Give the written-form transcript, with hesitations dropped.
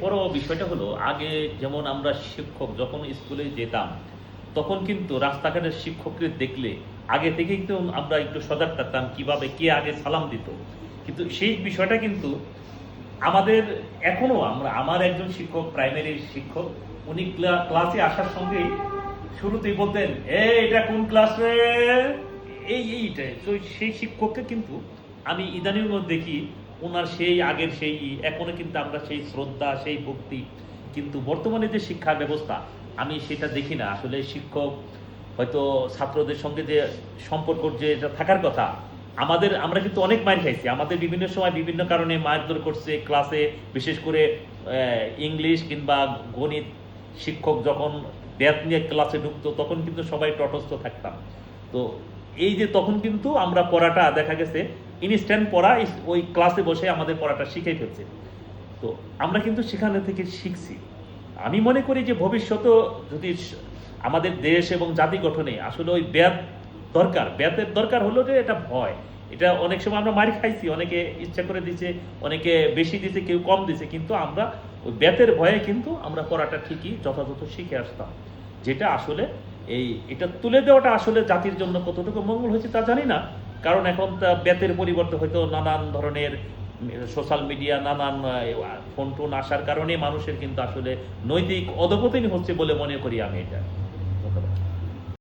বড় বিষয়টা হলো আগে যেমন আমরা শিক্ষক যখন স্কুলে যেতাম তখন কিন্তু রাস্তাঘাটের শিক্ষককে দেখলে আগে থেকে কিন্তু আমরা একটু সজাগ থাকতাম কিভাবে কে আগে সালাম দিত। কিন্তু সেই বিষয়টা কিন্তু আমাদের এখনো আমার একজন শিক্ষক প্রাইমারি শিক্ষক উনি ক্লাসে আসার সঙ্গেই শুরুতেই বলতেন এটা কোন ক্লাস রে, এইটাই তো সেই শিক্ষককে কিন্তু আমি ইদানিং দেখি ওনার সেই আগের সেই এখনো কিন্তু আমরা সেই শ্রদ্ধা সেই ভক্তি, কিন্তু বর্তমানে যে শিক্ষা ব্যবস্থা আমি সেটা দেখি না। আসলে শিক্ষক হয়তো ছাত্রদের সঙ্গে যে সম্পর্ক যে এটা থাকার কথা, আমরা কিন্তু অনেক মার খাইছি, আমাদের বিভিন্ন সময় বিভিন্ন কারণে মারধর করছে ক্লাসে, বিশেষ করে ইংলিশ কিংবা গণিত শিক্ষক যখন ব্যাথ নিয়ে ক্লাসে ঢুকতো তখন কিন্তু সবাই তটস্থ থাকতাম। তো এই যে তখন কিন্তু আমরা পড়াটা দেখা গেছে ইনস্ট্যান্ট পড়া ওই ক্লাসে বসে আমাদের পড়াটা শিখে ফেলছে। তো আমরা কিন্তু সেখানে থেকে শিখছি। আমি মনে করি যে ভবিষ্যতে যদি আমাদের দেশ এবং জাতি গঠনে আসলে ওই ব্যাতের দরকার হলো যে এটা ভয়, এটা অনেক সময় আমরা মারি খাইছি, অনেকে ইচ্ছা করে দিছে, অনেকে বেশি দিছে, কেউ কম দিছে, কিন্তু আমরা ওই ব্যাতের ভয়ে কিন্তু আমরা পড়াটা ঠিকই যথাযথ শিখে আসতাম, যেটা আসলে এটা তুলে দেওয়াটা আসলে জাতির জন্য কতটুকু মঙ্গল হয়েছে তা জানি না। কারণ এখন তা ব্যাতের পরিবর্তে হয়তো নানান ধরনের সোশ্যাল মিডিয়া, নানান ফোন টোন আসার কারণে মানুষের কিন্তু আসলে নৈতিক অধপতনই হচ্ছে বলে মনে করি আমি এটা।